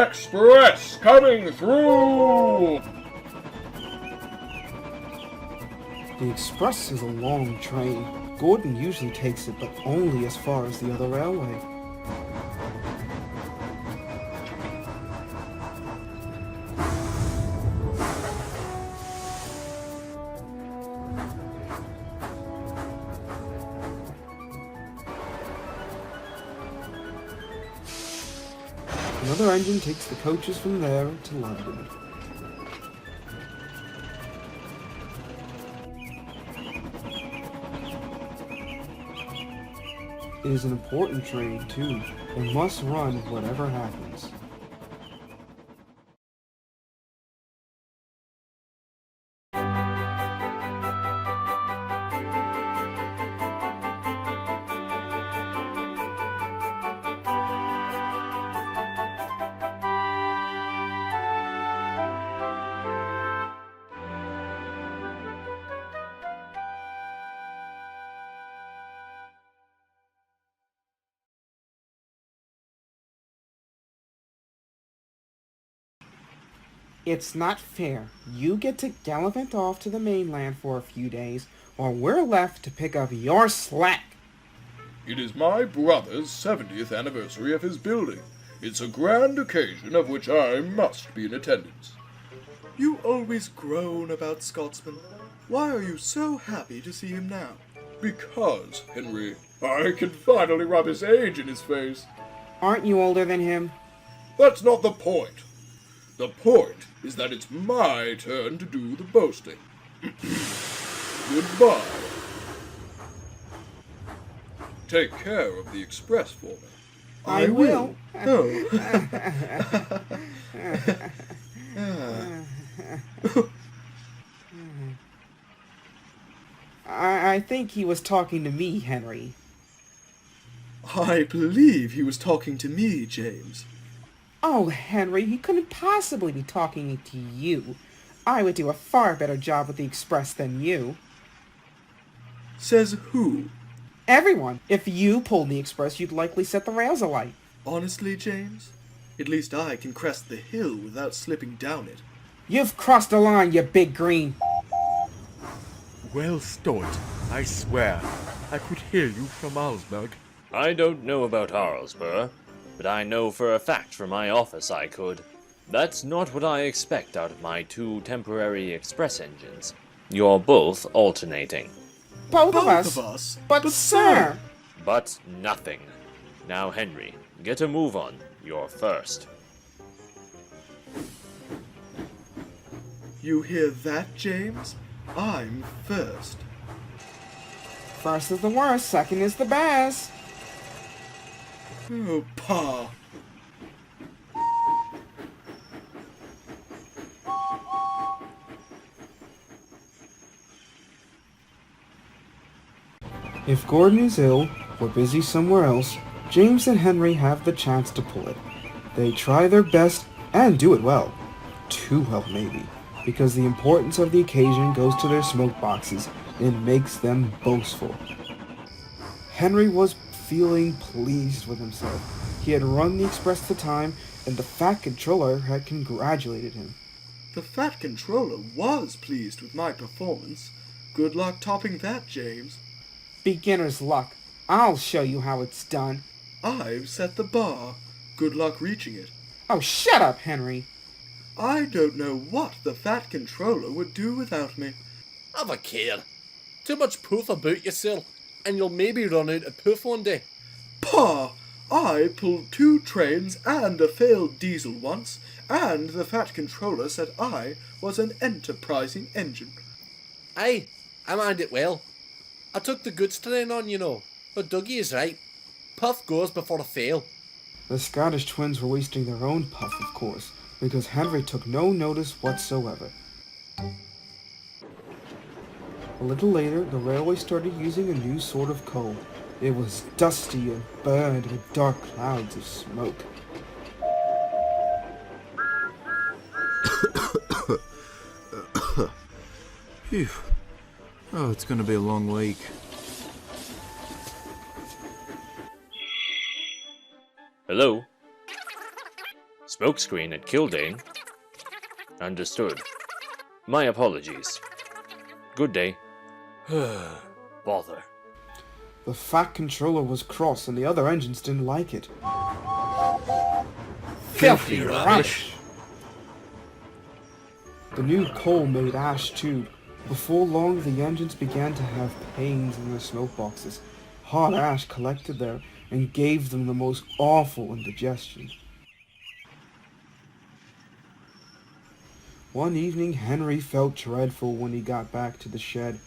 Express coming through! The Express is a long train. Gordon usually takes it, but only as far as the other railway. Another engine takes the coaches from there to London. It is an important train, too, and must run whatever happens. It's not fair. You get to gallivant off to the mainland for a few days, while we're left to pick up your slack. It is my brother's 70th anniversary of his building. It's a grand occasion of which I must be in attendance. You always groan about Scotsmen. Why are you so happy to see him now? Because, Henry, I can finally rub his age in his face. Aren't you older than him? That's not the point. The point is that it's my turn to do the boasting. Goodbye. Take care of the Express for me. I will. Oh. I think he was talking to me, Henry. I believe he was talking to me, James. Oh, Henry, he couldn't possibly be talking to you. I would do a far better job with the Express than you. Says who? Everyone. If you pulled the Express, you'd likely set the rails alight. Honestly, James? At least I can crest the hill without slipping down it. You've crossed the line, you big green. Well stowed, I swear. I could hear you from Augsburg. I don't know about Arlesburg, but I know for a fact from my office I could. That's not what I expect out of my two temporary express engines. You're both alternating. Both Both of us? of us? But sir! But nothing. Now, Henry, get a move on. You're first. You hear that, James? I'm first. First is the worst, second is the best. Oh, Pa. If Gordon is ill or busy somewhere else, James and Henry have the chance to pull it. They try their best and do it well. Too well, maybe, because the importance of the occasion goes to their smoke boxes and makes them boastful. Henry was feeling pleased with himself. He had run the Express to time, and the Fat Controller had congratulated him. The Fat Controller was pleased with my performance. Good luck topping that, James. Beginner's luck. I'll show you how it's done. I've set the bar. Good luck reaching it. Oh, shut up, Henry. I don't know what the Fat Controller would do without me. Have a care. Too much poof about yourself, and you'll maybe run out of poof one day. Pa, I pulled 2 trains and a failed diesel once, and the Fat Controller said I was an enterprising engine. Aye, I mind it well. I took the goods train on, you know, but Dougie is right. Puff goes before a fail. The Scottish twins were wasting their own puff, of course, because Henry took no notice whatsoever. A little later, the railway started using a new sort of coal. It was dusty and burned with dark clouds of smoke. Phew. Oh, it's gonna be a long week. Hello? smokescreen at Kildane. Understood. My apologies. Good day. Bother. The Fat Controller was cross and the other engines didn't like it. Filthy rubbish! The new coal made ash too. Before long, the engines began to have pains in their smoke boxes. Hot ash collected there and gave them the most awful indigestion. One evening, Henry felt dreadful when he got back to the shed.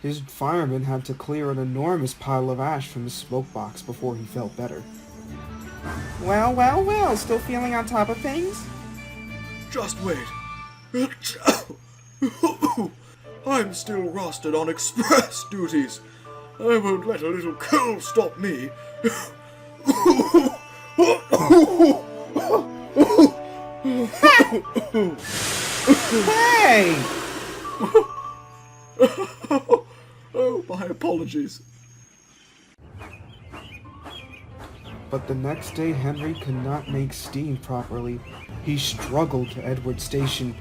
His fireman had to clear an enormous pile of ash from his smoke box before he felt better. Well, still feeling on top of things? Just wait. I'm still rostered on express duties. I won't let a little coal stop me. Hey! Oh, my apologies. But the next day, Henry could not make steam properly. He struggled to Edward Station.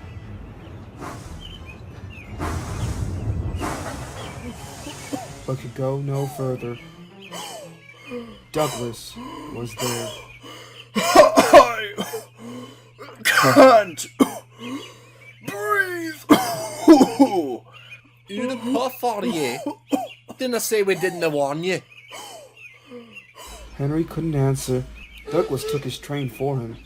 But could go no further. Douglas was there. I can't breathe. You the puff, are you? Didn't I say we didn't warn you? Henry couldn't answer. Douglas took his train for him.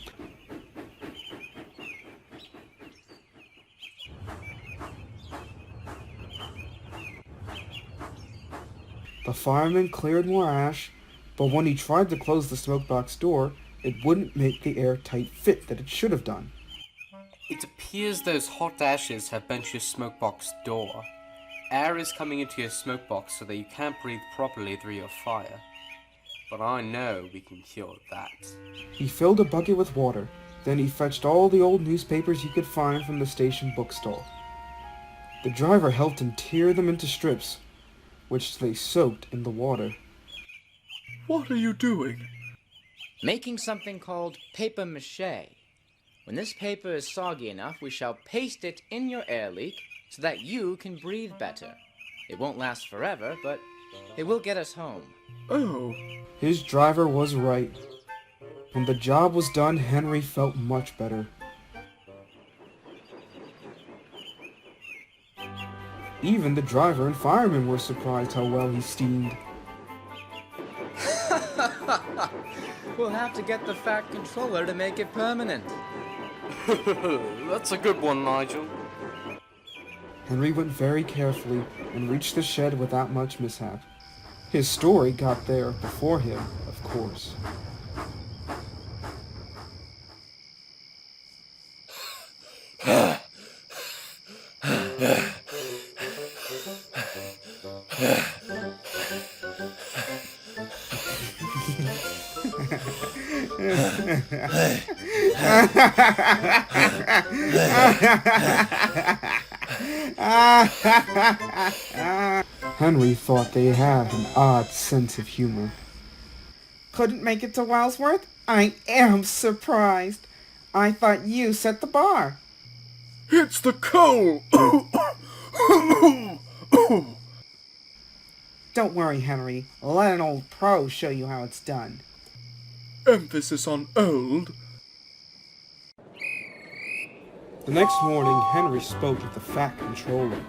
The fireman cleared more ash, but when he tried to close the smokebox door, it wouldn't make the airtight fit that it should have done. It appears those hot ashes have bent your smokebox door. Air is coming into your smokebox so that you can't breathe properly through your fire. But I know we can cure that. He filled a bucket with water. Then he fetched all the old newspapers he could find from the station bookstall. The driver helped him tear them into strips, which they soaked in the water. What are you doing? Making something called paper mache. When this paper is soggy enough, we shall paste it in your air leak so that you can breathe better. It won't last forever, but it will get us home. Oh. His driver was right. When the job was done, Henry felt much better. Even the driver and fireman were surprised how well he steamed. We'll have to get the Fat Controller to make it permanent. That's a good one, Nigel. Henry went very carefully and reached the shed without much mishap. His story got there before him, of course. Henry thought they had an odd sense of humor. Couldn't make it to Wellsworth? I am surprised. I thought you set the bar. It's the coal! Don't worry, Henry. Let an old pro show you how it's done. Emphasis on old. The next morning, Henry spoke with the Fat Controller.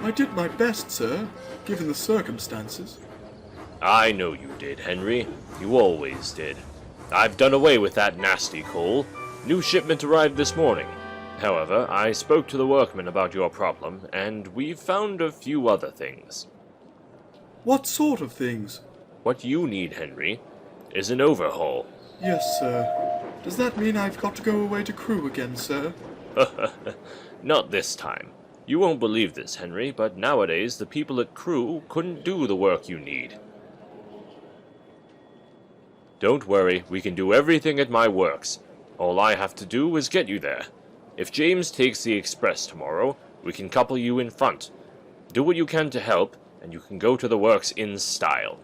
I did my best, sir, given the circumstances. I know you did, Henry. You always did. I've done away with that nasty coal. New shipment arrived this morning. However, I spoke to the workmen about your problem, and we've found a few other things. What sort of things? What you need, Henry, is an overhaul. Yes, sir. Does that mean I've got to go away to crew again, sir? Not this time. You won't believe this, Henry, but nowadays the people at crew couldn't do the work you need. Don't worry, we can do everything at my works. All I have to do is get you there. If James takes the express tomorrow, we can couple you in front. Do what you can to help, and you can go to the works in style.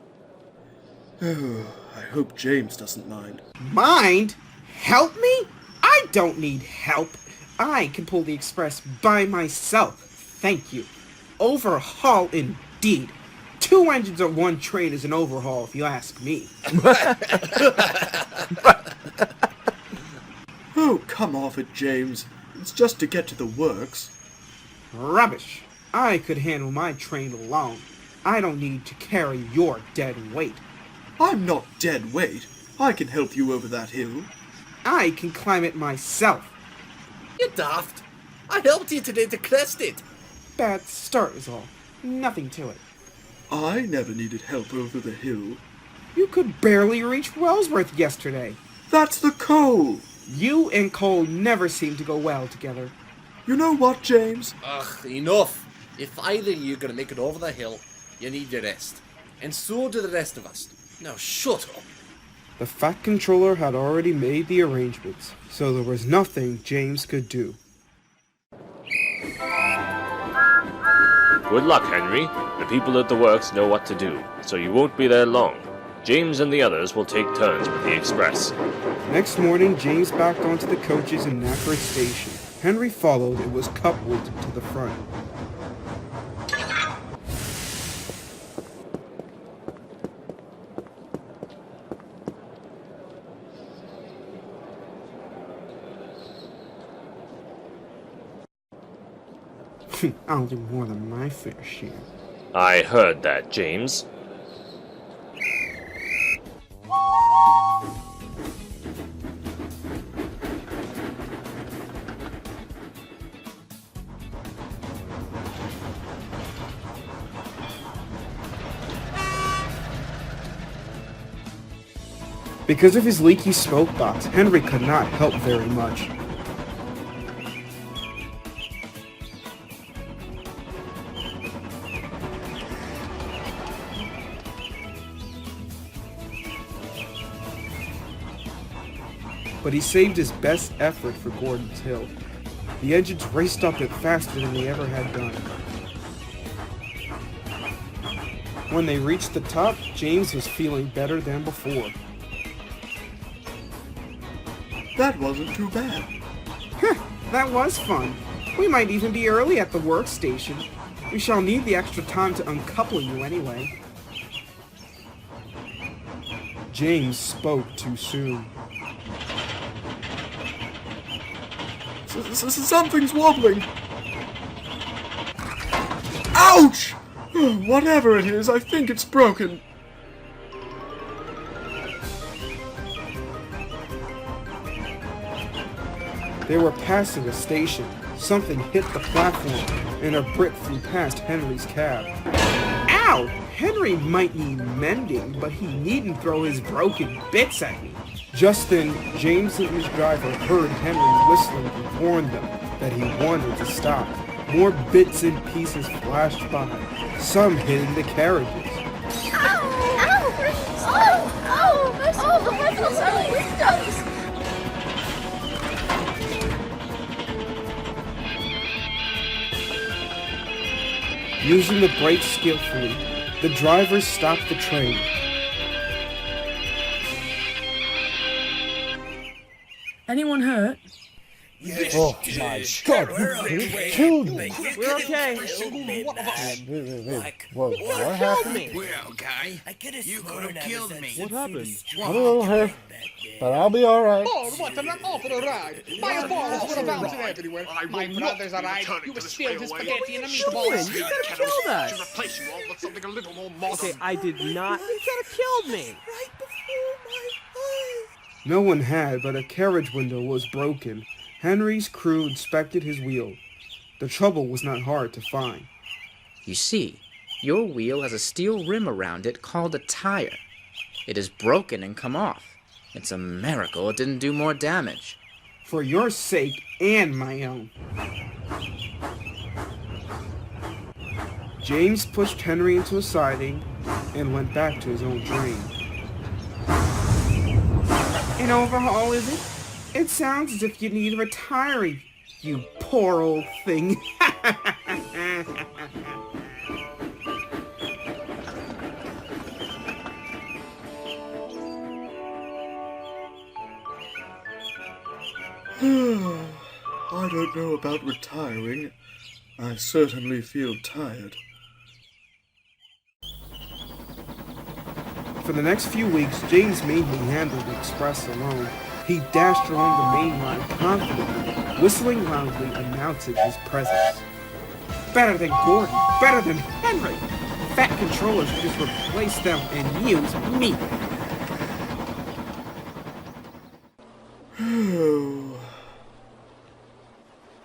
Oh, I hope James doesn't mind. Mind? Help me? I don't need help. I can pull the express by myself. Thank you. Overhaul indeed. 2 engines on 1 train is an overhaul, if you ask me. Oh, come off it, James. It's just to get to the works. Rubbish. I could handle my train alone. I don't need to carry your dead weight. I'm not dead weight. I can help you over that hill. I can climb it myself. You daft. I helped you today to crest it. Bad start is all. Nothing to it. I never needed help over the hill. You could barely reach Wellsworth yesterday. That's the coal! You and coal never seem to go well together. You know what, James? Ugh, enough. If either of you are going to make it over the hill, you need your rest. And so do the rest of us. Now shut up. The Fat Controller had already made the arrangements, so there was nothing James could do. Good luck, Henry. The people at the works know what to do, so you won't be there long. James and the others will take turns with the express. Next morning, James backed onto the coaches in Knapford Station. Henry followed and was coupled to the front. I'll do more than my fair share. I heard that, James. Because of his leaky smoke box, Henry could not help very much. But he saved his best effort for Gordon's Hill. The engines raced up it faster than they ever had done. When they reached the top, James was feeling better than before. That wasn't too bad. That was fun. We might even be early at the workstation. We shall need the extra time to uncouple you anyway. James spoke too soon. Something's wobbling. Ouch! Whatever it is, I think it's broken. They were passing a station. Something hit the platform, and a brick flew past Henry's cab. Ow! Henry might need mending, but he needn't throw his broken bits at me. Just then, James and his driver heard Henry whistling and warned them that he wanted to stop. More bits and pieces flashed by, some hitting the carriages. Ow! Ow! Oh, the windows are windows! Using the brakes skillfully, the driver stopped the train. Anyone hurt? Oh my God! You killed me. We're okay. Whoa, what happened? Well, guy, you could have killed me. What happened? I'm a little hurt, but I'll be all right. Oh, what an awful ride! My balls were bouncing everywhere. My brothers and I, you spilled his spaghetti in a meatball. You could have killed us. To replace you all with something a little more modern. Okay, I did not. You could have killed me. Right before my eyes. No one had, but a carriage window was broken. Henry's crew inspected his wheel. The trouble was not hard to find. You see, your wheel has a steel rim around it called a tire. It is broken and come off. It's a miracle it didn't do more damage. For your sake and my own. James pushed Henry into a siding and went back to his own train. An overhaul, is it? It sounds as if you need retiring, you poor old thing. I don't know about retiring. I certainly feel tired. For the next few weeks, James mainly handled the express alone. He dashed along the main line confidently, whistling loudly, announcing his presence. Better than Gordon, better than Henry! Fat controllers just replace them and use me!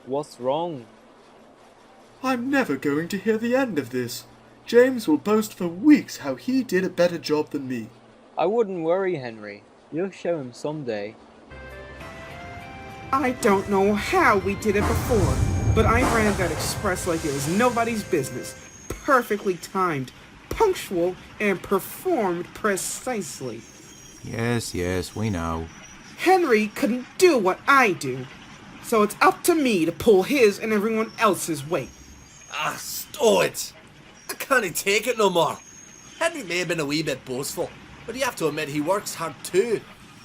What's wrong? I'm never going to hear the end of this. James will boast for weeks how he did a better job than me. I wouldn't worry, Henry. You'll show him someday. I don't know how we did it before, but I ran that express like it was nobody's business. Perfectly timed, punctual, and performed precisely. Yes, we know. Henry couldn't do what I do, so it's up to me to pull his and everyone else's weight. Ah, stow it! I can't take it no more. Henry may have been a wee bit boastful, but you have to admit he works hard too.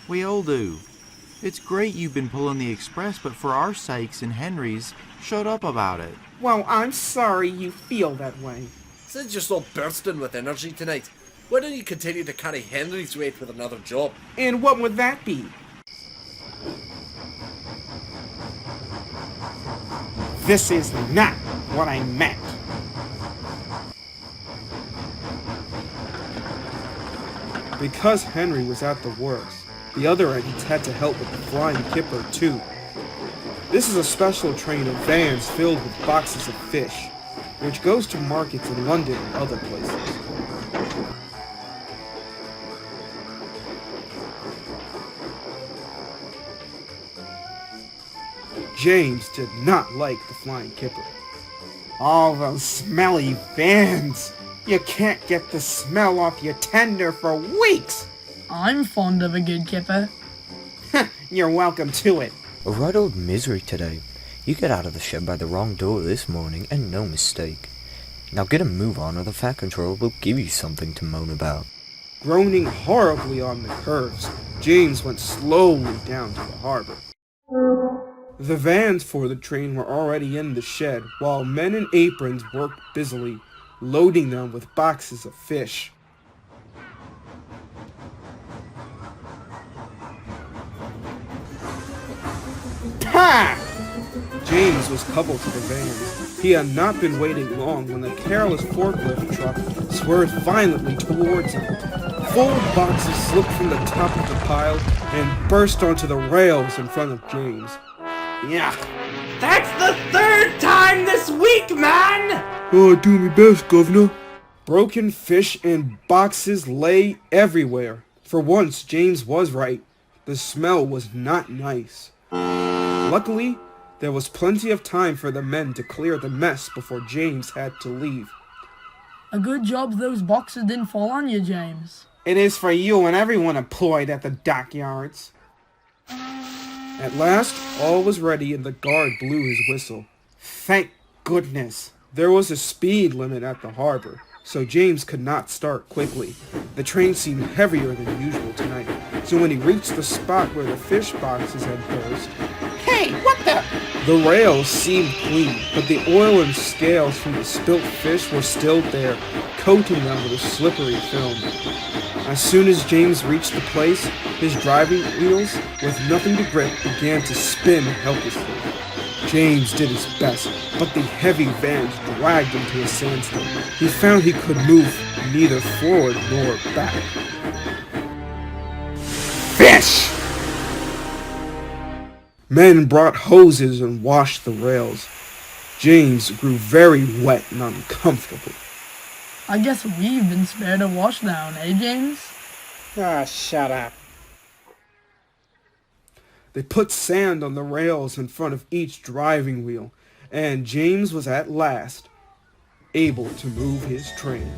We all do. It's great you've been pulling the express, but for our sakes and Henry's, shut up about it. Well, I'm sorry you feel that way. Since you're so bursting with energy tonight, why don't you continue to carry Henry's weight with another job? And what would that be? This is not what I meant. Because Henry was at the works, the other entities had to help with the flying kipper too. This is a special train of vans filled with boxes of fish, which goes to markets in London and other places. James did not like the flying kipper. All those smelly vans! You can't get the smell off your tender for weeks! I'm fond of a good kipper. You're welcome to it. A right old misery today. You got out of the shed by the wrong door this morning, and no mistake. Now get a move on, or the Fat Controller will give you something to moan about. Groaning horribly on the curves, James went slowly down to the harbor. The vans for the train were already in the shed, while men in aprons worked busily, loading them with boxes of fish. Ha! James was coupled to the vans. He had not been waiting long when the careless forklift truck swerved violently towards him. Full boxes slipped from the top of the pile and burst onto the rails in front of James. Yeah. That's the third time this week, man! Oh, do me best, governor. Broken fish and boxes lay everywhere. For once, James was right. The smell was not nice. Luckily, there was plenty of time for the men to clear the mess before James had to leave. A good job those boxes didn't fall on you, James. It is for you and everyone employed at the dockyards. At last, all was ready and the guard blew his whistle. Thank goodness. There was a speed limit at the harbor, so James could not start quickly. The train seemed heavier than usual tonight, so when he reached the spot where the fish boxes had burst... Hey, what the? The rails seemed clean, but the oil and scales from the spilt fish were still there, coating them with a slippery film. As soon as James reached the place, his driving wheels, with nothing to grip, began to spin helplessly. James did his best, but the heavy vans dragged him to a sandstone. He found he could move neither forward nor back. Fish! Men brought hoses and washed the rails. James grew very wet and uncomfortable. I guess we've been spared a washdown, eh, James? Ah, shut up. They put sand on the rails in front of each driving wheel, and James was at last able to move his train.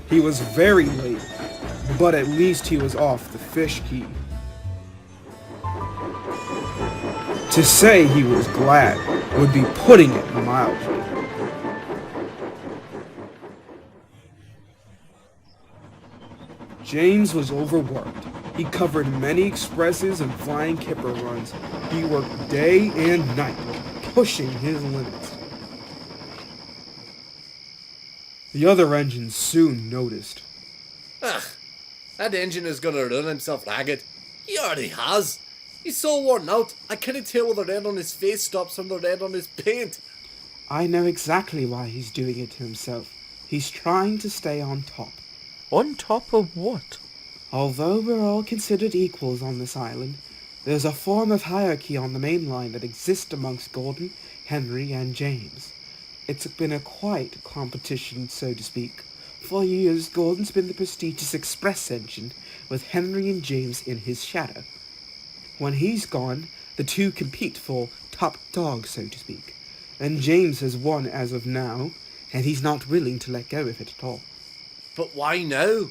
He was very late, but at least he was off the fish key. To say he was glad would be putting it mildly. James was overworked. He covered many expresses and flying kipper runs. He worked day and night, pushing his limits. The other engines soon noticed. Ugh, that engine is gonna run himself ragged. He already has. He's so worn out, I can't tell where the red on his face stops from the red on his paint. I know exactly why he's doing it to himself. He's trying to stay on top. On top of what? Although we're all considered equals on this island, there's a form of hierarchy on the main line that exists amongst Gordon, Henry, and James. It's been a quiet competition, so to speak. For years, Gordon's been the prestigious express engine, with Henry and James in his shadow. When he's gone, the two compete for top dog, so to speak. And James has won as of now, and he's not willing to let go of it at all. But why now?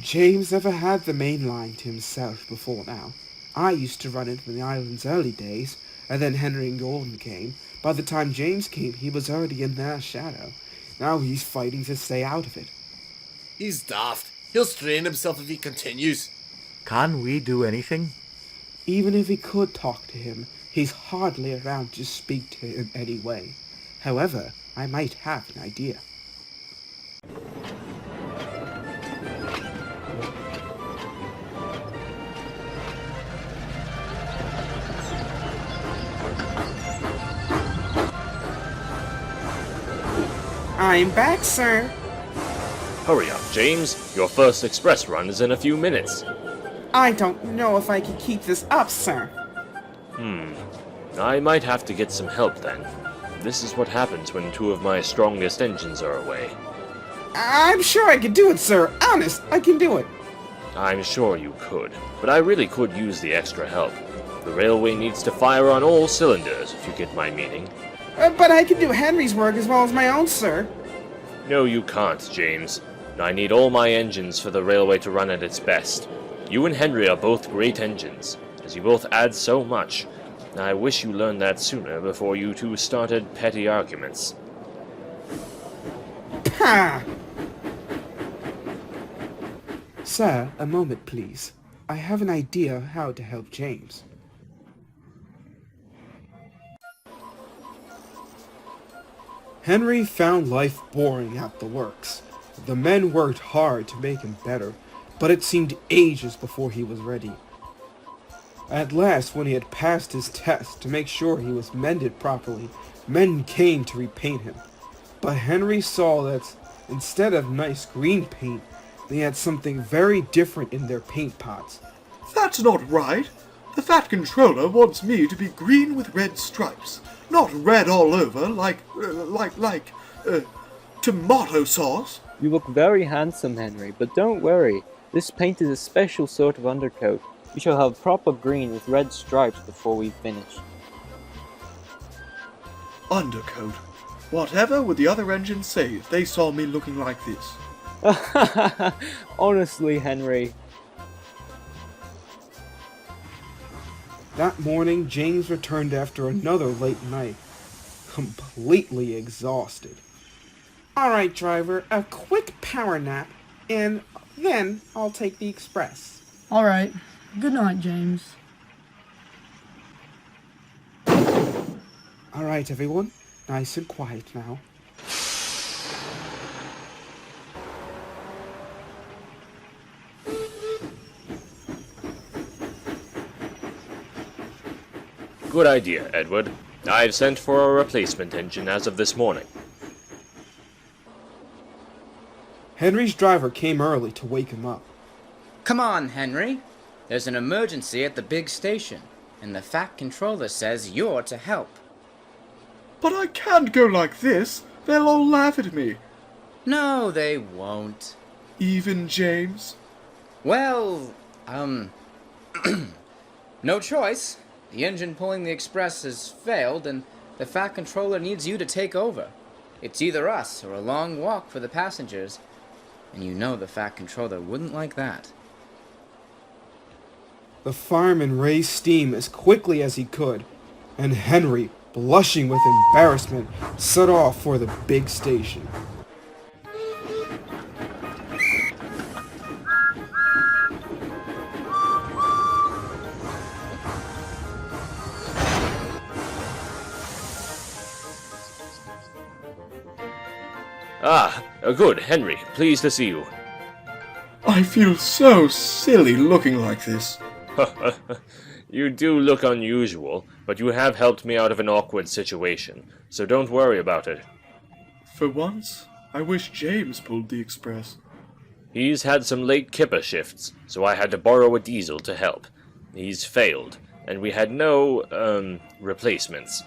James never had the main line to himself before now. I used to run it in the island's early days, and then Henry and Gordon came. By the time James came, he was already in their shadow. Now he's fighting to stay out of it. He's daft. He'll strain himself if he continues. Can we do anything? Even if we could talk to him, he's hardly around to speak to him anyway. However, I might have an idea. I'm back, sir. Hurry up, James. Your first express run is in a few minutes. I don't know if I can keep this up, sir. I might have to get some help then. This is what happens when two of my strongest engines are away. I'm sure I can do it, sir. Honest, I can do it. I'm sure you could, but I really could use the extra help. The railway needs to fire on all cylinders, if you get my meaning. But I can do Henry's work as well as my own, sir. No, you can't, James. I need all my engines for the railway to run at its best. You and Henry are both great engines, as you both add so much. I wish you learned that sooner before you two started petty arguments. Pah! Sir, a moment, please. I have an idea how to help James. Henry found life boring at the works. The men worked hard to make him better, but it seemed ages before he was ready. At last, when he had passed his test to make sure he was mended properly, men came to repaint him. But Henry saw that instead of nice green paint, they had something very different in their paint pots. That's not right. The Fat Controller wants me to be green with red stripes, not red all over like tomato sauce. You look very handsome, Henry, but don't worry. This paint is a special sort of undercoat. We shall have proper green with red stripes before we finish. Undercoat. Whatever would the other engines say if they saw me looking like this? Honestly, Henry. That morning, James returned after another late night, completely exhausted. Alright, driver, a quick power nap, and then I'll take the express. Alright. Good night, James. Alright, everyone. Nice and quiet now. Good idea, Edward. I've sent for a replacement engine as of this morning. Henry's driver came early to wake him up. Come on, Henry. There's an emergency at the big station, and the Fat Controller says you're to help. But I can't go like this. They'll all laugh at me. No, they won't. Even James? Well, no choice. The engine pulling the express has failed, and the Fat Controller needs you to take over. It's either us or a long walk for the passengers, and you know the Fat Controller wouldn't like that. The fireman raised steam as quickly as he could, and Henry, blushing with embarrassment, set off for the big station. Good, Henry. Pleased to see you. I feel so silly looking like this. You do look unusual, but you have helped me out of an awkward situation, so don't worry about it. For once, I wish James pulled the express. He's had some late kipper shifts, so I had to borrow a diesel to help. He's failed, and we had no, replacements.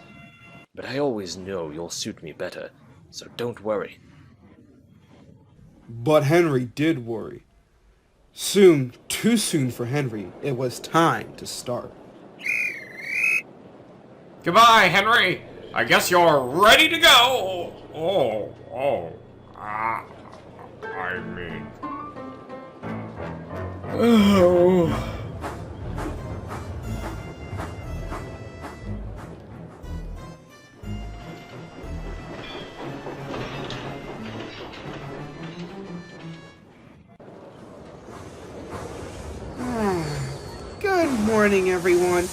But I always know you'll suit me better, so don't worry. But Henry did worry. Soon, too soon for Henry, it was time to start. Goodbye, Henry. I guess you're ready to go. I mean... Oh... Good morning, everyone.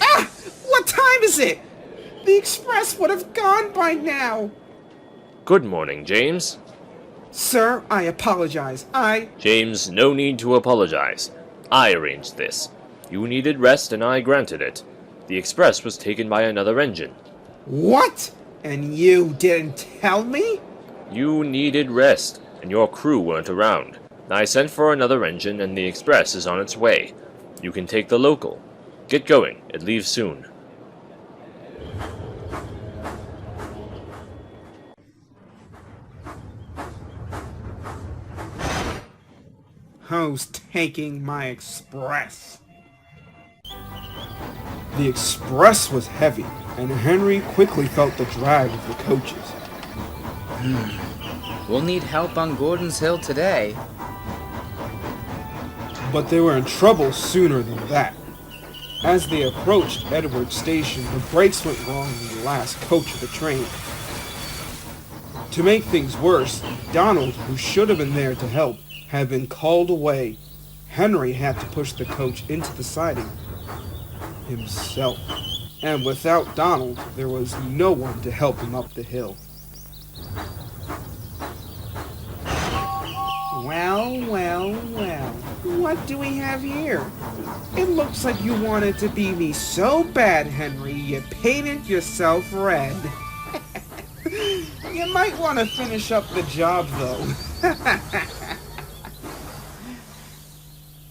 Ah! What time is it? The express would have gone by now. Good morning, James. Sir, I apologize. James, no need to apologize. I arranged this. You needed rest and I granted it. The express was taken by another engine. What? And you didn't tell me? You needed rest, and your crew weren't around. I sent for another engine and the express is on its way. You can take the local. Get going. It leaves soon. Who's taking my express? The express was heavy, and Henry quickly felt the drag of the coaches. We'll need help on Gordon's Hill today. But they were in trouble sooner than that. As they approached Edward Station, the brakes went wrong in the last coach of the train. To make things worse, Donald, who should have been there to help, had been called away. Henry had to push the coach into the siding himself. And without Donald, there was no one to help him up the hill. Well. What do we have here? It looks like you wanted to be me so bad, Henry, you painted yourself red. You might want to finish up the job, though.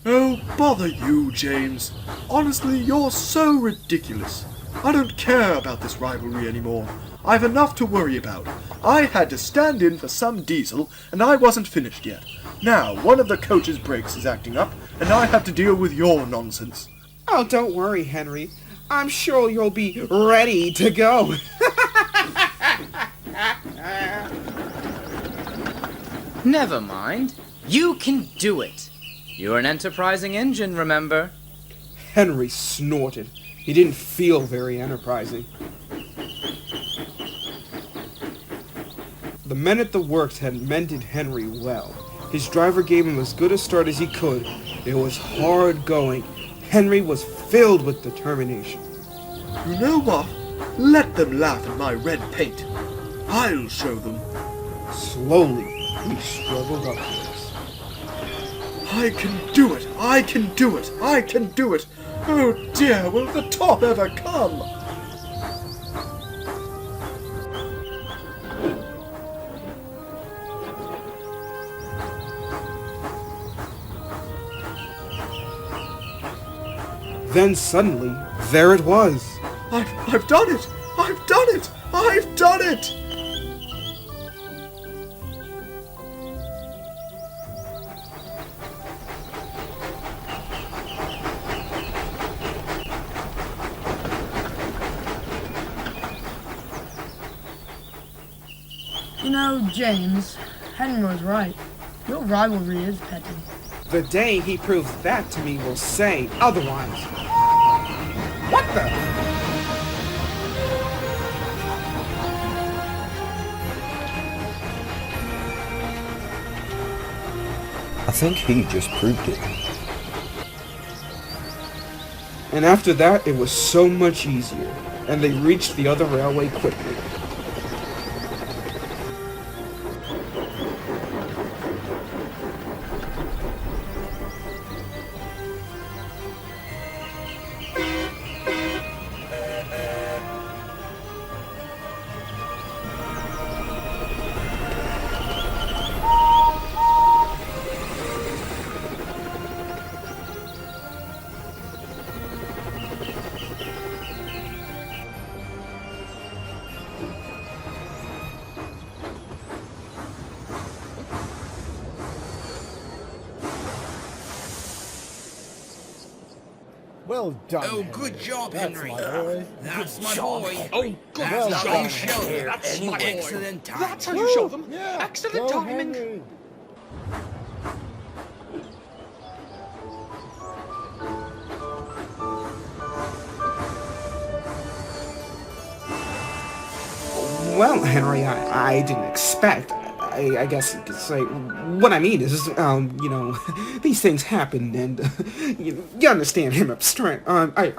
Oh, bother you, James. Honestly, you're so ridiculous. I don't care about this rivalry anymore. I've enough to worry about. I had to stand in for some diesel, and I wasn't finished yet. Now, one of the coach's brakes is acting up, and I have to deal with your nonsense. Oh, don't worry, Henry. I'm sure you'll be ready to go. Never mind. You can do it. You're an enterprising engine, remember? Henry snorted. He didn't feel very enterprising. The men at the works had mended Henry well. His driver gave him as good a start as he could. It was hard going. Henry was filled with determination. You know what? Let them laugh at my red paint. I'll show them. Slowly, he struggled upwards. I can do it! I can do it! I can do it! Oh dear, will the top ever come? Then suddenly, there it was. I've done it! I've done it! I've done it! You know, James, Henry was right. Your rivalry is petty. The day he proves that to me will say otherwise. What the? I think he just proved it. And after that, it was so much easier, and they reached the other railway quickly. Well done, Oh, Henry. good job, That's Henry. my boy. That's Good my job, boy. Henry. Oh, good Well That's job. how you done, show Henry. them. That's my boy. Excellent timing. That's how you show them. Yeah, Excellent go, timing. Henry. Well, Henry, I didn't expect. I guess you could say. What I mean is, you know, these things happen, and you understand him abstract. I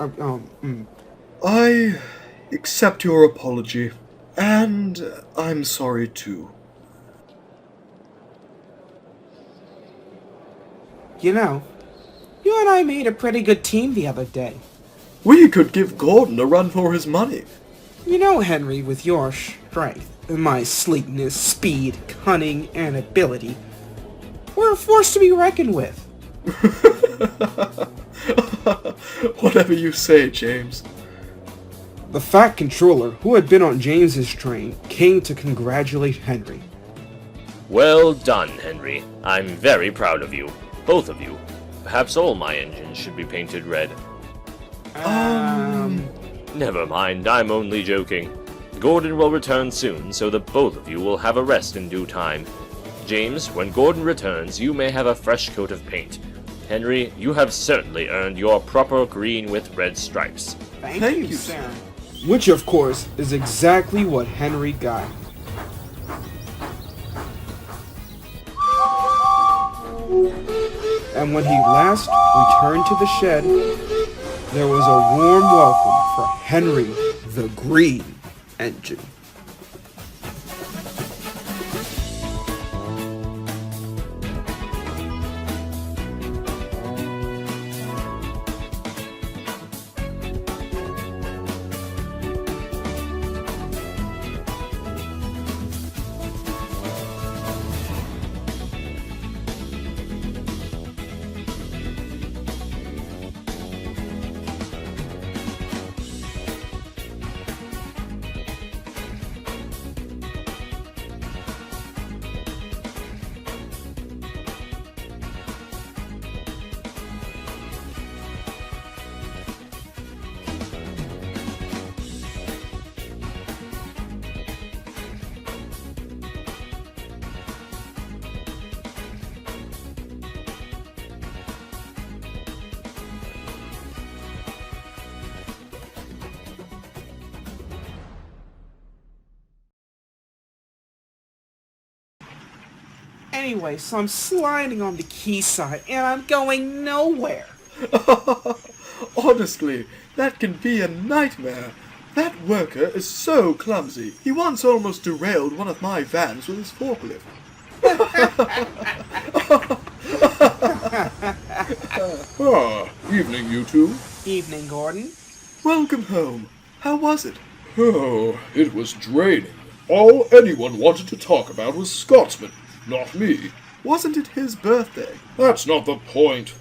accept your apology, and I'm sorry too. You know, you and I made a pretty good team the other day. We could give Gordon a run for his money. You know, Henry, with your strength, and my sleekness, speed, cunning, and ability, we're a force to be reckoned with. Whatever you say, James. The Fat Controller, who had been on James's train, came to congratulate Henry. Well done, Henry. I'm very proud of you. Both of you. Perhaps all my engines should be painted red. Never mind, I'm only joking. Gordon will return soon, so that both of you will have a rest in due time. James, when Gordon returns, you may have a fresh coat of paint. Henry, you have certainly earned your proper green with red stripes. Thank you, Sam. Which, of course, is exactly what Henry got. And when he last returned to the shed, there was a warm welcome for Henry the Green Engine. Anyway, so I'm sliding on the quayside, and I'm going nowhere. Honestly, that can be a nightmare. That worker is so clumsy. He once almost derailed one of my vans with his forklift. Evening, you two. Evening, Gordon. Welcome home. How was it? Oh, it was draining. All anyone wanted to talk about was Scotsman, not me. Wasn't it his birthday? That's not the point.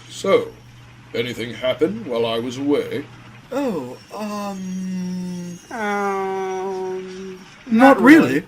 So, anything happen while I was away? Oh, Not not really.